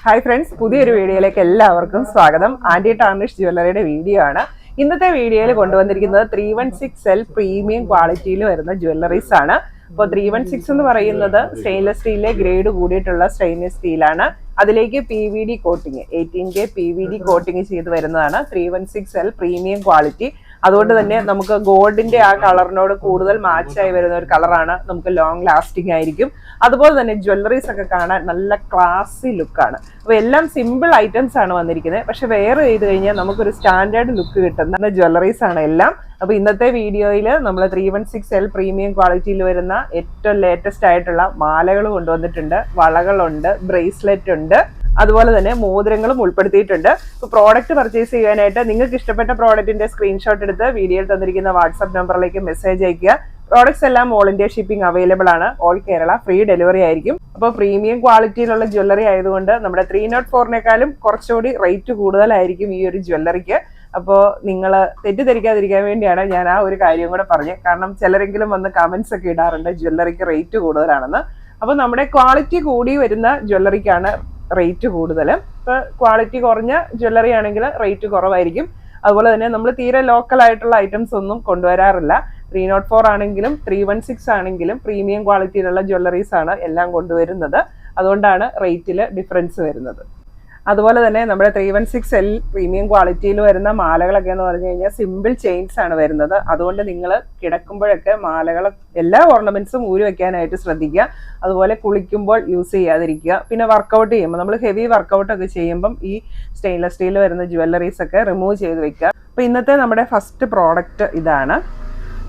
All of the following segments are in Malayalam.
ഹായ് ഫ്രണ്ട്സ്, പുതിയൊരു വീഡിയോയിലേക്ക് എല്ലാവർക്കും സ്വാഗതം. ആന്റി ടാർണിഷ് ജ്വല്ലറിയുടെ വീഡിയോ ആണ്. ഇന്നത്തെ വീഡിയോയിൽ കൊണ്ടുവന്നിരിക്കുന്നത് 316L പ്രീമിയം ക്വാളിറ്റിയിൽ വരുന്ന ജ്വല്ലറീസ് ആണ്. അപ്പോൾ 316 എന്ന് പറയുന്നത് സ്റ്റെയിൻലെസ് സ്റ്റീലിലെ ഗ്രേഡ് കൂടിയിട്ടുള്ള സ്റ്റെയിൻലെസ് സ്റ്റീലാണ്. അതിലേക്ക് PVD coating 18K PVD coating ചെയ്ത് വരുന്നതാണ് 316L പ്രീമിയം ക്വാളിറ്റി. അതുകൊണ്ട് തന്നെ നമുക്ക് ഗോൾഡിന്റെ ആ കളറിനോട് കൂടുതൽ മാച്ചായി വരുന്ന ഒരു കളറാണ്. നമുക്ക് ലോങ് ലാസ്റ്റിംഗ് ആയിരിക്കും. അതുപോലെ തന്നെ ജ്വല്ലറീസ് ഒക്കെ കാണാൻ നല്ല ക്ലാസി ലുക്കാണ്. അപ്പോൾ എല്ലാം സിമ്പിൾ ഐറ്റംസ് ആണ് വന്നിരിക്കുന്നത്. പക്ഷെ വെയർ ചെയ്ത് കഴിഞ്ഞാൽ നമുക്കൊരു സ്റ്റാൻഡേർഡ് ലുക്ക് കിട്ടുന്ന ജ്വല്ലറീസ് ആണ് എല്ലാം. അപ്പോൾ ഇന്നത്തെ വീഡിയോയിൽ നമ്മൾ 316L പ്രീമിയം ക്വാളിറ്റിയിൽ വരുന്ന ഏറ്റവും ലേറ്റസ്റ്റ് ആയിട്ടുള്ള മാലകൾ കൊണ്ടുവന്നിട്ടുണ്ട്. വളകളുണ്ട്, ബ്രേസ്ലെറ്റ് ഉണ്ട്, അതുപോലെ തന്നെ മോതിരങ്ങളും ഉൾപ്പെടുത്തിയിട്ടുണ്ട്. ഇപ്പോൾ പ്രോഡക്റ്റ് പർച്ചേസ് ചെയ്യാനായിട്ട് നിങ്ങൾക്ക് ഇഷ്ടപ്പെട്ട പ്രോഡക്റ്റിന്റെ സ്ക്രീൻഷോട്ട് എടുത്ത് വീഡിയോയിൽ തന്നിരിക്കുന്ന വാട്സ്ആപ്പ് നമ്പറിലേക്ക് മെസ്സേജ് അയക്കുക. പ്രോഡക്ട്സ് എല്ലാം ഓൾ ഇന്ത്യ ഷിപ്പിംഗ് അവൈലബിൾ ആണ്. ഓൾ കേരള ഫ്രീ ഡെലിവറി ആയിരിക്കും. അപ്പോൾ പ്രീമിയം ക്വാളിറ്റിയിലുള്ള ജ്വല്ലറി ആയതുകൊണ്ട് നമ്മുടെ 304-നേക്കാളും കുറച്ചുകൂടി റേറ്റ് കൂടുതലായിരിക്കും ഈ ഒരു ജ്വല്ലറിക്ക്. അപ്പോൾ നിങ്ങൾ തെറ്റിദ്ധരിക്കാതിരിക്കാൻ വേണ്ടിയാണ് ഞാൻ ആ ഒരു കാര്യം കൂടെ പറഞ്ഞത്. കാരണം ചിലരെങ്കിലും വന്ന് കമന്റ്സ് ഒക്കെ ഇടാറുണ്ട് ജ്വല്ലറിക്ക് റേറ്റ് കൂടുതലാണെന്ന്. അപ്പോൾ നമ്മുടെ ക്വാളിറ്റി കൂടി വരുന്ന ജ്വല്ലറിക്കാണ് റേറ്റ് കൂടുതൽ. ഇപ്പോൾ ക്വാളിറ്റി കുറഞ്ഞ ജ്വല്ലറി ആണെങ്കിൽ റേറ്റ് കുറവായിരിക്കും. അതുപോലെ തന്നെ നമ്മൾ തീരെ ലോക്കൽ ആയിട്ടുള്ള ഐറ്റംസ് ഒന്നും കൊണ്ടുവരാറില്ല. 304 ആണെങ്കിലും 316 ആണെങ്കിലും പ്രീമിയം ക്വാളിറ്റിയിലുള്ള ജ്വല്ലറീസ് ആണ് എല്ലാം കൊണ്ടുവരുന്നത്. അതുകൊണ്ടാണ് റേറ്റിൽ ഡിഫറൻസ് വരുന്നത്. അതുപോലെ തന്നെ നമ്മുടെ 316L പ്രീമിയം ക്വാളിറ്റിയിൽ വരുന്ന മാലകളൊക്കെ എന്ന് പറഞ്ഞു കഴിഞ്ഞാൽ സിമ്പിൾ ചെയിൻസ് ആണ് വരുന്നത്. അതുകൊണ്ട് നിങ്ങൾ കിടക്കുമ്പോഴൊക്കെ മാലകൾ എല്ലാ ഓർണമെന്റ്സും ഊരി വെക്കാനായിട്ട് ശ്രദ്ധിക്കുക. അതുപോലെ കുളിക്കുമ്പോൾ യൂസ് ചെയ്യാതിരിക്കുക. പിന്നെ വർക്കൗട്ട് ചെയ്യുമ്പോൾ നമ്മൾ ഹെവി വർക്കൗട്ട് ഒക്കെ ചെയ്യുമ്പം ഈ സ്റ്റെയിൻലെസ് സ്റ്റീൽ വരുന്ന ജ്വല്ലറീസ് ഒക്കെ റിമൂവ് ചെയ്ത് വെക്കുക. അപ്പോൾ ഇന്നത്തെ നമ്മുടെ ഫസ്റ്റ് പ്രോഡക്റ്റ് ഇതാണ്.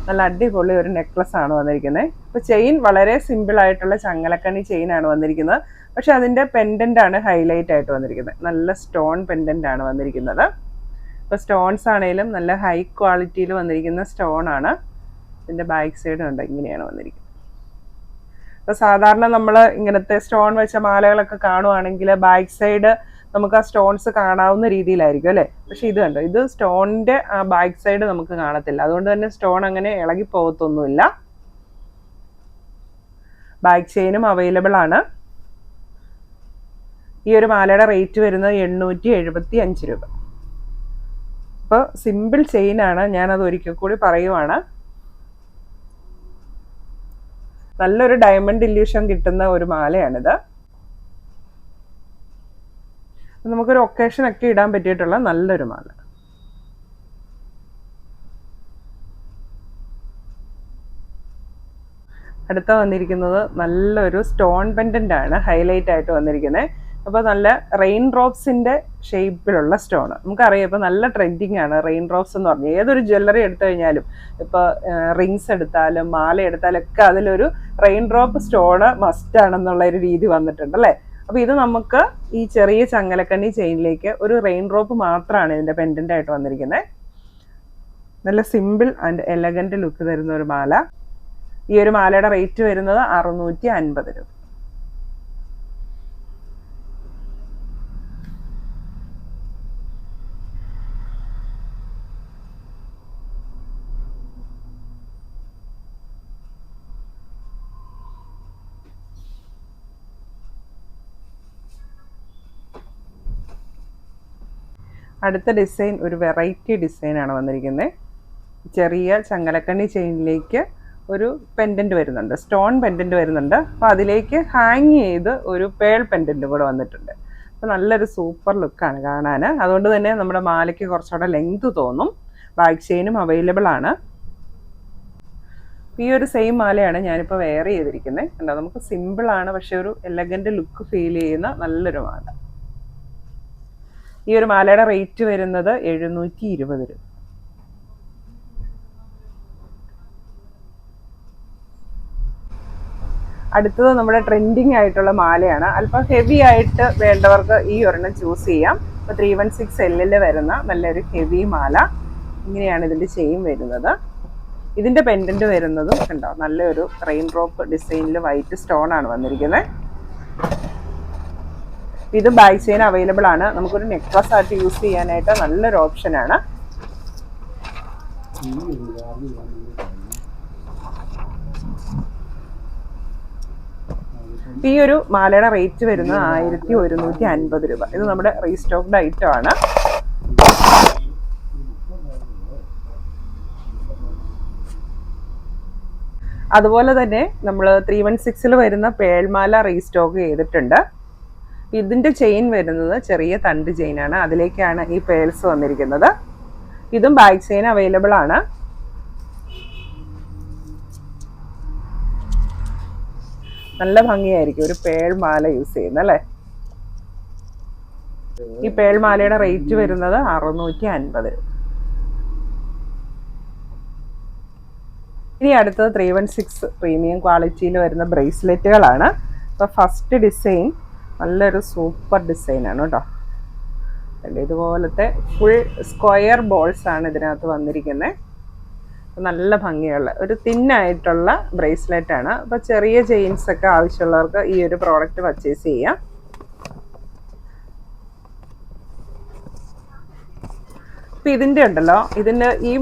നല്ല അടിപൊളി ഒരു നെക്ലസ് ആണ് വന്നിരിക്കുന്നത്. ഇപ്പോൾ ചെയിൻ വളരെ സിമ്പിൾ ആയിട്ടുള്ള ചങ്ങലക്കണ്ണി ചെയിൻ ആണ് വന്നിരിക്കുന്നത്. പക്ഷെ അതിൻ്റെ പെൻഡൻ്റ് ആണ് ഹൈലൈറ്റ് ആയിട്ട് വന്നിരിക്കുന്നത്. നല്ല സ്റ്റോൺ പെൻഡൻ്റ് ആണ് വന്നിരിക്കുന്നത്. ഇപ്പോൾ സ്റ്റോൺസ് ആണെങ്കിലും നല്ല ഹൈ ക്വാളിറ്റിയിൽ വന്നിരിക്കുന്ന സ്റ്റോൺ ആണ്. ഇതിൻ്റെ ബാക്ക് സൈഡ് ഉണ്ട്, ഇങ്ങനെയാണ് വന്നിരിക്കുന്നത്. ഇപ്പോൾ സാധാരണ നമ്മൾ ഇങ്ങനത്തെ സ്റ്റോൺ വെച്ച മാലകളൊക്കെ കാണുവാണെങ്കിൽ ബാക്ക് സൈഡ് നമുക്ക് ആ സ്റ്റോൺസ് കാണാവുന്ന രീതിയിലായിരിക്കും അല്ലേ. പക്ഷെ ഇത് കണ്ടോ, ഇത് സ്റ്റോണിൻ്റെ ആ ബാക്ക് സൈഡ് നമുക്ക് കാണത്തില്ല. അതുകൊണ്ട് തന്നെ സ്റ്റോൺ അങ്ങനെ ഇളകി പോകത്തൊന്നുമില്ല. ബാക്ക് ചെയിനും അവൈലബിൾ ആണ്. ഈ ഒരു മാലയുടെ റേറ്റ് വരുന്നത് 875 രൂപ. അപ്പോൾ സിമ്പിൾ ചെയിനാണ്, ഞാനത് ഒരിക്കൽ കൂടി പറയുവാണ്. നല്ലൊരു ഡയമണ്ട് ഇല്യൂഷൻ കിട്ടുന്ന ഒരു മാലയാണിത്. നമുക്കൊരു ഒക്കേഷനൊക്കെ ഇടാൻ പറ്റിയിട്ടുള്ള നല്ലൊരു മാല. അടുത്ത വന്നിരിക്കുന്നത് നല്ലൊരു സ്റ്റോൺ പെൻഡൻ്റ് ആണ് ഹൈലൈറ്റ് ആയിട്ട് വന്നിരിക്കുന്നത്. അപ്പോൾ നല്ല റെയിൻ ഡ്രോപ്സിൻ്റെ ഷേപ്പിലുള്ള സ്റ്റോൺ. നമുക്കറിയാം ഇപ്പോൾ നല്ല ട്രെൻഡിങ് ആണ് റെയിൻ ഡ്രോപ്സ് എന്ന് പറഞ്ഞാൽ. ഏതൊരു ജ്വല്ലറി എടുത്തു കഴിഞ്ഞാലും ഇപ്പോൾ റിങ്സ് എടുത്താലും മാല എടുത്താലും ഒക്കെ അതിലൊരു റെയിൻ ഡ്രോപ്പ് സ്റ്റോണ് മസ്റ്റ് ആണെന്നുള്ള ഒരു രീതി വന്നിട്ടുണ്ട് അല്ലേ. അപ്പോൾ ഇത് നമുക്ക് ഈ ചെറിയ ചങ്ങലക്കണ്ണി ചെയിനിലേക്ക് ഒരു റെയിൻ ഡ്രോപ്പ് മാത്രമാണ് ഇതിൻ്റെ പെൻഡൻ്റ് ആയിട്ട് വന്നിരിക്കുന്നത്. നല്ല സിമ്പിൾ ആൻഡ് എലഗൻറ്റ് ലുക്ക് തരുന്ന ഒരു മാല. ഈ ഒരു മാലയുടെ റേറ്റ് വരുന്നത് 650 രൂപ. അടുത്ത ഡിസൈൻ ഒരു വെറൈറ്റി ഡിസൈനാണ് വന്നിരിക്കുന്നത്. ചെറിയ ചങ്ങലക്കണ്ണി ചെയിനിലേക്ക് ഒരു പെൻഡൻറ്റ് വരുന്നുണ്ട്, സ്റ്റോൺ പെൻഡൻറ്റ് വരുന്നുണ്ട്. അപ്പോൾ അതിലേക്ക് ഹാങ് ചെയ്ത് ഒരു പേൾ പെൻഡൻറ്റ് കൂടെ വന്നിട്ടുണ്ട്. അപ്പോൾ നല്ലൊരു സൂപ്പർ ലുക്കാണ് കാണാൻ. അതുകൊണ്ട് തന്നെ നമ്മുടെ മാലയ്ക്ക് കുറച്ചുകൂടെ ലെങ്ത് തോന്നും. ബാക്ക് ചെയിനും അവൈലബിൾ ആണ്. ഈ ഒരു സെയിം മാലയാണ് ഞാനിപ്പോൾ വെയർ ചെയ്തിരിക്കുന്നത്. കണ്ടോ, നമുക്ക് സിമ്പിളാണ് പക്ഷെ ഒരു എലഗൻറ്റ് ലുക്ക് ഫീൽ ചെയ്യുന്ന നല്ലൊരു മാല. ഈ ഒരു മാലയുടെ റേറ്റ് വരുന്നത് 720 രൂപ. അടുത്തത് നമ്മുടെ ട്രെൻഡിങ് ആയിട്ടുള്ള മാലയാണ്. അല്പം ഹെവി ആയിട്ട് വേണ്ടവർക്ക് ഈ ഒരെണ്ണം ചൂസ് ചെയ്യാം. ഇപ്പോൾ 316L വരുന്ന നല്ലൊരു ഹെവി മാല. ഇങ്ങനെയാണ് ഇതിൻ്റെ ചെയിൻ വരുന്നത്. ഇതിൻ്റെ പെൻഡൻറ്റ് വരുന്നതും കണ്ടോ, നല്ലൊരു റെയിൻ ഡ്രോപ്പ് ഡിസൈനിൽ വൈറ്റ് സ്റ്റോൺ ആണ് വന്നിരിക്കുന്നത്. ഇത് ബാക്ക് ചെയിൻ അവൈലബിൾ ആണ്. നമുക്കൊരു നെക്ലസ് ആയിട്ട് യൂസ് ചെയ്യാനായിട്ട് നല്ലൊരു ഓപ്ഷനാണ്. ഈ ഒരു മാലയുടെ റേറ്റ് വരുന്നത് 1150 രൂപ. ഇത് നമ്മുടെ റീസ്റ്റോക്ഡ് ഐറ്റം ആണ്. അതുപോലെ തന്നെ നമ്മൾ 316 വരുന്ന പേൾമാല റീസ്റ്റോക്ക് ചെയ്തിട്ടുണ്ട്. ഇതിൻ്റെ ചെയിൻ വരുന്നത് ചെറിയ തണ്ട് ചെയിനാണ്, അതിലേക്കാണ് ഈ പേൾസ് വന്നിരിക്കുന്നത്. ഇതും ബാക്ക് ചെയിൻ അവൈലബിൾ ആണ്. നല്ല ഭംഗിയായിരിക്കും ഒരു പേൾമാല യൂസ് ചെയ്യുന്നത് അല്ലേ. ഈ പേൾമാലയുടെ റേറ്റ് വരുന്നത് 650. ഇനി അടുത്തത് 316 പ്രീമിയം ക്വാളിറ്റിയിൽ വരുന്ന ബ്രേസ്ലെറ്റുകളാണ്. അപ്പോൾ ഫസ്റ്റ് ഡിസൈൻ നല്ലൊരു സൂപ്പർ ഡിസൈനാണ് കേട്ടോ. ഇതുപോലത്തെ ഫുൾ സ്ക്വയർ ബോൾസ് ആണ് ഇതിനകത്ത് വന്നിരിക്കുന്നത്. നല്ല ഭംഗിയുള്ള ഒരു തിന്നായിട്ടുള്ള ബ്രേസ്ലെറ്റ് ആണ്. അപ്പോൾ ചെറിയ ചെയിൻസ് ഒക്കെ ആവശ്യമുള്ളവർക്ക് ഈ ഒരു പ്രോഡക്റ്റ് പർച്ചേസ് ചെയ്യാം. അപ്പം ഇതിൻ്റെ ഉണ്ടല്ലോ, ഇതിൻ്റെ ഈ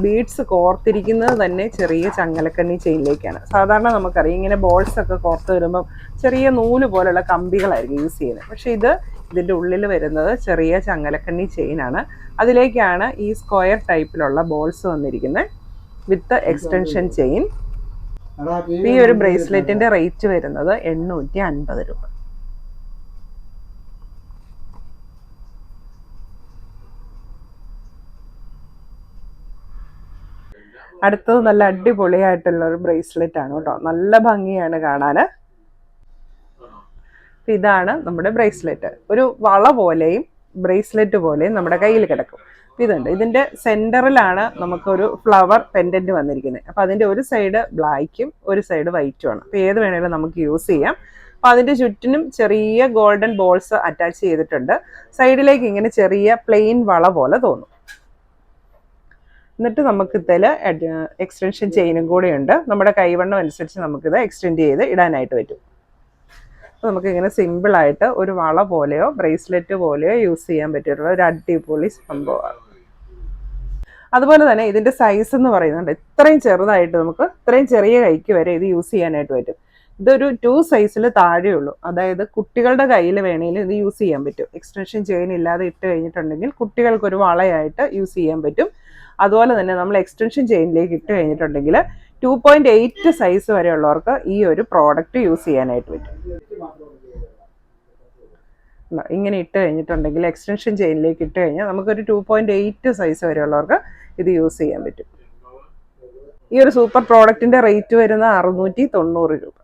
ബീഡ്സ് കോർത്തിരിക്കുന്നത് തന്നെ ചെറിയ ചങ്ങലക്കണ്ണി ചെയിനിലേക്കാണ്. സാധാരണ നമുക്കറിയാം ഇങ്ങനെ ബോൾസ് ഒക്കെ കോർത്ത് വരുമ്പം ചെറിയ നൂല് പോലുള്ള കമ്പികളായിരിക്കും യൂസ് ചെയ്യുന്നത്. പക്ഷേ ഇതിൻ്റെ ഉള്ളിൽ വരുന്നത് ചെറിയ ചങ്ങലക്കണ്ണി ചെയിനാണ്. അതിലേക്കാണ് ഈ സ്ക്വയർ ടൈപ്പിലുള്ള ബോൾസ് വന്നിരിക്കുന്നത് വിത്ത് എക്സ്റ്റൻഷൻ ചെയിൻ. ഈ ഒരു ബ്രേസ്ലെറ്റിൻ്റെ റേറ്റ് വരുന്നത് 850 രൂപ. അടുത്തത് നല്ല അടിപൊളിയായിട്ടുള്ള ഒരു ബ്രേസ്ലെറ്റ് ആണ് കേട്ടോ. നല്ല ഭംഗിയാണ് കാണാൻ. ഇതാണ് നമ്മുടെ ബ്രേസ്ലെറ്റ്. ഒരു വള പോലെയും ബ്രേസ്ലെറ്റ് പോലെയും നമ്മുടെ കയ്യിൽ കിടക്കും. ഇതുണ്ട്, ഇതിൻ്റെ സെൻറ്ററിലാണ് നമുക്കൊരു ഫ്ലവർ പെൻഡൻറ്റ് വന്നിരിക്കുന്നത്. അപ്പോൾ അതിൻ്റെ ഒരു സൈഡ് ബ്ലാക്കും ഒരു സൈഡ് വൈറ്റുമാണ്. അപ്പോൾ ഏത് വേണമെങ്കിലും നമുക്ക് യൂസ് ചെയ്യാം. അപ്പോൾ അതിൻ്റെ ചുറ്റിനും ചെറിയ ഗോൾഡൻ ബോൾസ് അറ്റാച്ച് ചെയ്തിട്ടുണ്ട്. സൈഡിലേക്ക് ഇങ്ങനെ ചെറിയ പ്ലെയിൻ വള പോലെ തോന്നും. എന്നിട്ട് നമുക്കിതിൽ എക്സ്റ്റൻഷൻ ചെയിനും കൂടെ ഉണ്ട്. നമ്മുടെ കൈവണ്ണം അനുസരിച്ച് നമുക്കിത് എക്സ്റ്റെൻഡ് ചെയ്ത് ഇടാനായിട്ട് പറ്റും. അപ്പോൾ നമുക്കിങ്ങനെ സിമ്പിളായിട്ട് ഒരു വള പോലെയോ ബ്രേസ്ലെറ്റ് പോലെയോ യൂസ് ചെയ്യാൻ പറ്റിയിട്ടുള്ള ഒരു അടിപൊളി സംഭവമാണ്. അതുപോലെ തന്നെ ഇതിൻ്റെ സൈസ് എന്ന് പറയുന്നുണ്ട്, ഇത്രയും ചെറുതായിട്ട് നമുക്ക് ഇത്രയും ചെറിയ കൈക്ക് വരെ ഇത് യൂസ് ചെയ്യാനായിട്ട് പറ്റും. ഇതൊരു 2 സൈസിൽ താഴെയുള്ളൂ. അതായത് കുട്ടികളുടെ കയ്യിൽ വേണമെങ്കിലും ഇത് യൂസ് ചെയ്യാൻ പറ്റും. എക്സ്റ്റൻഷൻ ചെയിൻ ഇല്ലാതെ ഇട്ട് കഴിഞ്ഞിട്ടുണ്ടെങ്കിൽ കുട്ടികൾക്കൊരു വളയായിട്ട് യൂസ് ചെയ്യാൻ പറ്റും. അതുപോലെ തന്നെ നമ്മൾ എക്സ്റ്റൻഷൻ ചെയിനിലേക്ക് ഇട്ട് കഴിഞ്ഞിട്ടുണ്ടെങ്കിൽ 2.8 സൈസ് വരെയുള്ളവർക്ക് ഈ ഒരു പ്രോഡക്റ്റ് യൂസ് ചെയ്യാനായിട്ട് പറ്റും. ഇങ്ങനെ ഇട്ട് കഴിഞ്ഞിട്ടുണ്ടെങ്കിൽ എക്സ്റ്റൻഷൻ ചെയിനിലേക്ക് ഇട്ട് കഴിഞ്ഞാൽ നമുക്കൊരു 2.8 സൈസ് വരെയുള്ളവർക്ക് ഇത് യൂസ് ചെയ്യാൻ പറ്റും. ഈ ഒരു സൂപ്പർ പ്രോഡക്റ്റിൻ്റെ റേറ്റ് വരുന്ന 690 രൂപ.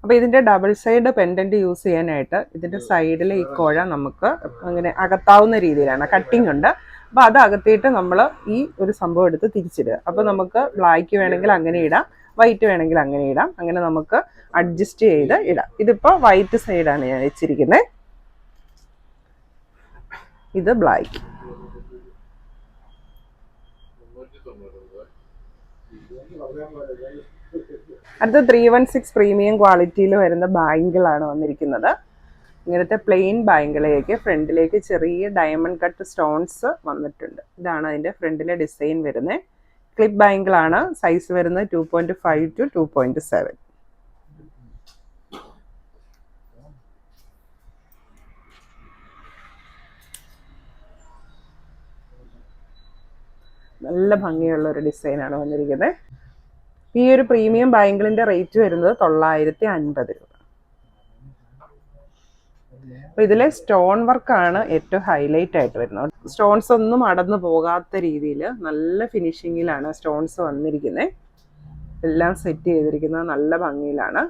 അപ്പോൾ ഇതിൻ്റെ ഡബിൾ സൈഡ് പെൻഡൻറ്റ് യൂസ് ചെയ്യാനായിട്ട് ഇതിൻ്റെ സൈഡിൽ ഈ കുഴ നമുക്ക് അങ്ങനെ അകത്താവുന്ന രീതിയിലാണ്, കട്ടിങ് ഉണ്ട്. അപ്പോൾ അത് അകത്തിയിട്ട് നമ്മൾ ഈ ഒരു സംഭവം എടുത്ത് തിരിച്ചിടുക. അപ്പോൾ നമുക്ക് ബ്ലാക്ക് വേണമെങ്കിൽ അങ്ങനെ ഇടാം, വൈറ്റ് വേണമെങ്കിൽ അങ്ങനെ ഇടാം. അങ്ങനെ നമുക്ക് അഡ്ജസ്റ്റ് ചെയ്ത് ഇടാം. ഇതിപ്പോൾ വൈറ്റ് സൈഡാണ് ഞാൻ വെച്ചിരിക്കുന്നത്. ഇത് ബ്ലാക്ക്. അടുത്ത 316 പ്രീമിയം ക്വാളിറ്റിയിൽ വരുന്ന ബാങ്കിളാണ് വന്നിരിക്കുന്നത്. ഇങ്ങനത്തെ പ്ലെയിൻ ബാങ്കിളിലേക്ക് ഫ്രണ്ടിലേക്ക് ചെറിയ ഡയമണ്ട് കട്ട് സ്റ്റോൺസ് വന്നിട്ടുണ്ട്. ഇതാണ് അതിൻ്റെ ഫ്രണ്ടിലെ ഡിസൈൻ വരുന്നത്. ക്ലിപ്പ് ബാങ്കിളാണ്. സൈസ് വരുന്നത് 2.5 to 2.7. നല്ല ഭംഗിയുള്ള ഒരു ഡിസൈനാണ് വന്നിരിക്കുന്നത്. ഈ ഒരു പ്രീമിയം ബാങ്കിളിൻ്റെ റേറ്റ് വരുന്നത് 950 രൂപ. അപ്പോൾ ഇതിലെ സ്റ്റോൺ വർക്കാണ് ഏറ്റവും ഹൈലൈറ്റ് ആയിട്ട് വരുന്നത്. സ്റ്റോൺസ് ഒന്നും അടന്നു പോകാത്ത രീതിയിൽ നല്ല ഫിനിഷിങ്ങിലാണ് സ്റ്റോൺസ് വന്നിരിക്കുന്നത്. എല്ലാം സെറ്റ് ചെയ്തിരിക്കുന്നത് നല്ല ഭംഗിയിലാണ്.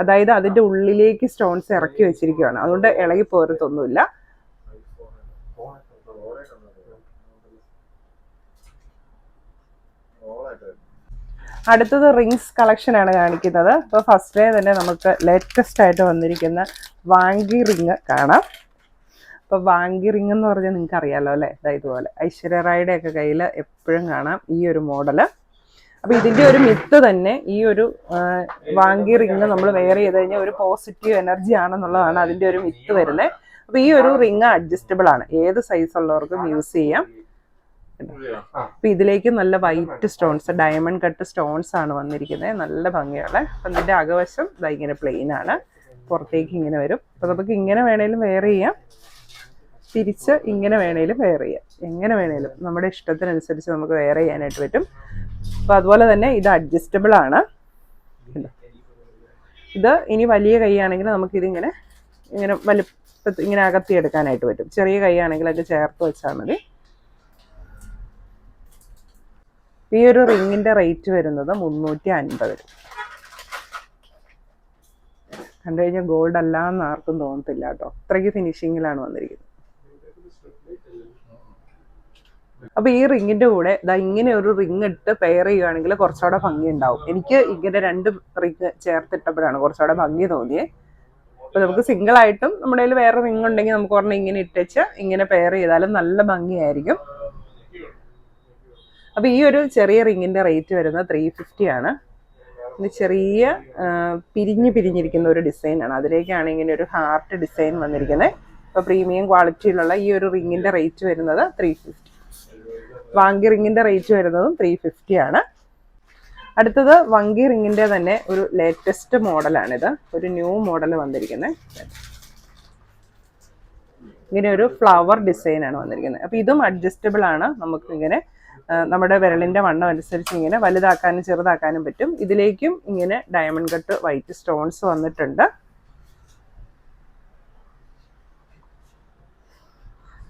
അതായത് അതിൻ്റെ ഉള്ളിലേക്ക് സ്റ്റോൺസ് ഇറക്കി വെച്ചിരിക്കുകയാണ്. അതുകൊണ്ട് ഇളകി പോരത്തൊന്നുമില്ല. അടുത്തത് റിങ്സ് കളക്ഷൻ ആണ് കാണിക്കുന്നത്. അപ്പോൾ ഫസ്റ്റ് ഡേ തന്നെ നമുക്ക് ലേറ്റസ്റ്റ് ആയിട്ട് വന്നിരിക്കുന്ന വാങ്കി റിങ് കാണാം. അപ്പോൾ വാങ്കി റിങ് എന്ന് പറഞ്ഞാൽ നിങ്ങൾക്ക് അറിയാമല്ലോ അല്ലേ, ഇതുപോലെ ഐശ്വര്യ റായുടെ ഒക്കെ കയ്യിൽ എപ്പോഴും കാണാം ഈ ഒരു മോഡല്. അപ്പോൾ ഇതിൻ്റെ ഒരു മിത്ത് തന്നെ ഈ ഒരു വാങ്കി റിങ് നമ്മൾ വെയർ ചെയ്ത് കഴിഞ്ഞാൽ ഒരു പോസിറ്റീവ് എനർജി ആണെന്നുള്ളതാണ് അതിൻ്റെ ഒരു മിത്ത് വരുന്നത്. അപ്പോൾ ഈ ഒരു റിങ് അഡ്ജസ്റ്റബിൾ ആണ്, ഏത് സൈസ് ഉള്ളവർക്കും യൂസ് ചെയ്യാം. അപ്പൊ ഇതിലേക്ക് നല്ല white stones, diamond cut stones ആണ് വന്നിരിക്കുന്നത്. നല്ല ഭംഗിയുള്ള. അപ്പം ഇതിന്റെ അകവശം ഇങ്ങനെ പ്ലെയിൻ ആണ്, പുറത്തേക്ക് ഇങ്ങനെ വരും. അപ്പൊ നമുക്ക് ഇങ്ങനെ വേണേലും വെയർ ചെയ്യാം, തിരിച്ച് ഇങ്ങനെ വേണേലും വെയർ ചെയ്യാം. എങ്ങനെ വേണേലും നമ്മുടെ ഇഷ്ടത്തിനനുസരിച്ച് നമുക്ക് വെയർ ചെയ്യാനായിട്ട് പറ്റും. അപ്പൊ അതുപോലെ തന്നെ ഇത് അഡ്ജസ്റ്റബിൾ ആണ്. ഇത് ഇനി വലിയ കൈയാണെങ്കിൽ നമുക്കിതിങ്ങനെ ഇങ്ങനെ ഇങ്ങനെ അകത്തിയെടുക്കാനായിട്ട് പറ്റും. ചെറിയ കൈയാണെങ്കിൽ അത് ചേർത്ത് വെച്ചാൽ മതി. ഈ ഒരു റിങ്ങിന്റെ റേറ്റ് വരുന്നത് 350 രൂപ. കണ്ടു കഴിഞ്ഞാൽ ഗോൾഡ് അല്ല എന്ന് ആർക്കും തോന്നത്തില്ല കേട്ടോ, അത്രയ്ക്ക് ഫിനിഷിങ്ങിലാണ് വന്നിരിക്കുന്നത്. അപ്പൊ ഈ റിങ്ങിന്റെ കൂടെ ഇങ്ങനെ ഒരു റിങ് ഇട്ട് പെയർ ചെയ്യുകയാണെങ്കിൽ കുറച്ചുകൂടെ ഭംഗി ഉണ്ടാവും. എനിക്ക് ഇങ്ങനെ 2 റിങ് ചേർത്തിട്ടപ്പോഴാണ് കുറച്ചുകൂടെ ഭംഗി തോന്നിയത്. അപ്പൊ നമുക്ക് സിംഗിൾ ആയിട്ടും നമ്മുടെ കയ്യിൽ വേറെ റിങ് ഉണ്ടെങ്കിൽ നമുക്ക് ഒരെണ്ണം ഇങ്ങനെ ഇട്ടിച്ച് ഇങ്ങനെ പെയർ ചെയ്താലും നല്ല ഭംഗിയായിരിക്കും. അപ്പൊ ഈ ഒരു ചെറിയ റിങ്ങിന്റെ റേറ്റ് വരുന്നത് 350 ആണ്. ഇത് ചെറിയ പിരിഞ്ഞിരിക്കുന്ന ഒരു ഡിസൈനാണ്. അതിലേക്കാണ് ഇങ്ങനെ ഒരു ഹാർട്ട് ഡിസൈൻ വന്നിരിക്കുന്നത്. അപ്പൊ പ്രീമിയം ക്വാളിറ്റിയിലുള്ള ഈ ഒരു റിങ്ങിന്റെ റേറ്റ് വരുന്നത് 350. വാങ്കി റിങ്ങിന്റെ റേറ്റ് വരുന്നതും 350 ആണ്. അടുത്തത് വങ്കി റിങ്ങിന്റെ തന്നെ ഒരു ലേറ്റസ്റ്റ് മോഡലാണിത്. ഒരു ന്യൂ മോഡൽ വന്നിരിക്കുന്നത്. ഇങ്ങനെ ഒരു ഫ്ലവർ ഡിസൈൻ ആണ് വന്നിരിക്കുന്നത്. അപ്പൊ ഇതും അഡ്ജസ്റ്റബിൾ ആണ്. നമുക്ക് ഇങ്ങനെ നമ്മുടെ വിരലിന്റെ വണ്ണം അനുസരിച്ച് ഇങ്ങനെ വലുതാക്കാനും ചെറുതാക്കാനും പറ്റും. ഇതിലേക്കും ഇങ്ങനെ ഡയമണ്ട് കട്ട് വൈറ്റ് സ്റ്റോൺസ് വന്നിട്ടുണ്ട്.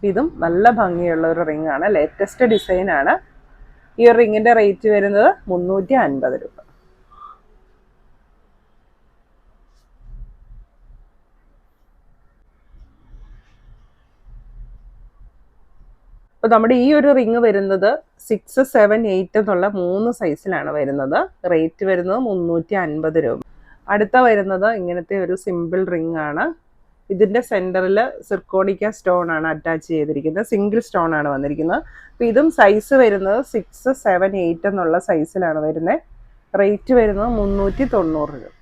ഇതും നല്ല ഭംഗിയുള്ള ഒരു റിംഗ് ആണ്, ലേറ്റസ്റ്റ് ഡിസൈൻ ആണ്. ഈ ഒരു റിങ്ങിന്റെ റേറ്റ് വരുന്നത് 350 രൂപ. അപ്പൊ നമ്മുടെ ഈ ഒരു റിങ് വരുന്നത് 6, 7, 8 എന്നുള്ള 3 സൈസിലാണ് വരുന്നത്. റേറ്റ് വരുന്നത് 350 രൂപ. അടുത്ത വരുന്നത് ഇങ്ങനത്തെ ഒരു സിമ്പിൾ റിംഗ് ആണ്. ഇതിന്റെ സെന്ററിൽ സിർക്കോണിക്ക സ്റ്റോൺ ആണ് അറ്റാച്ച് ചെയ്തിരിക്കുന്നത്. സിംഗിൾ സ്റ്റോൺ ആണ് വന്നിരിക്കുന്നത്. അപ്പൊ ഇതും സൈസ് വരുന്നത് 6, 7, 8 എന്നുള്ള സൈസിലാണ് വരുന്നത്. റേറ്റ് വരുന്നത് 390 രൂപ.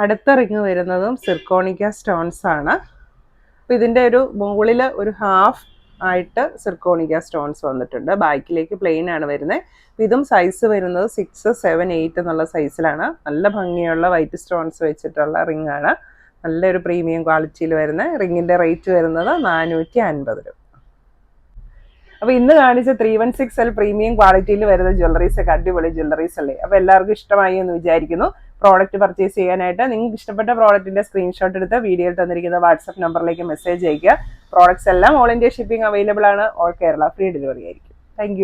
അടുത്ത റിങ് വരുന്നതും സിർക്കോണിക്ക സ്റ്റോൺസ് ആണ്. അപ്പൊ ഇതിന്റെ ഒരു മുകളിൽ ഒരു ഹാഫ് ആയിട്ട് സിർക്കോണിക്ക സ്റ്റോൺസ് വന്നിട്ടുണ്ട്. ബാക്കിലേക്ക് പ്ലെയിൻ ആണ് വരുന്നത്. ഇതും സൈസ് വരുന്നത് 6, 7, 8 എന്നുള്ള സൈസിലാണ്. നല്ല ഭംഗിയുള്ള വൈറ്റ് സ്റ്റോൺസ് വെച്ചിട്ടുള്ള റിംഗ് ആണ്. നല്ലൊരു പ്രീമിയം ക്വാളിറ്റിയിൽ വരുന്ന റിങ്ങിന്റെ റേറ്റ് വരുന്നത് 450 രൂപ. അപ്പൊ ഇന്ന് കാണിച്ച 316L പ്രീമിയം ക്വാളിറ്റിയിൽ വരുന്ന ജ്വല്ലറീസ് ഒക്കെ അടിപൊളി ജ്വല്ലറീസ് അല്ലേ? അപ്പൊ എല്ലാവർക്കും ഇഷ്ടമായി എന്ന് വിചാരിക്കുന്നു. പ്രോഡക്റ്റ് പർച്ചേസ് ചെയ്യാനായിട്ട് നിങ്ങൾക്ക് ഇഷ്ടപ്പെട്ട പ്രോഡക്റ്റിന്റെ സ്ക്രീൻഷോട്ട് എടുത്ത് വീഡിയോയിൽ തന്നിരിക്കുന്ന വാട്സ്ആപ്പ് നമ്പറിലേക്ക് മെസ്സേജ് അയക്കുക. പ്രോഡക്ട്സ് എല്ലാം ഓൾ ഇന്ത്യ ഷിപ്പിംഗ് അവൈലബിൾ ആണ്. ഓൾ കേരള ഫ്രീ ഡെലിവറി ആയിരിക്കും. താങ്ക്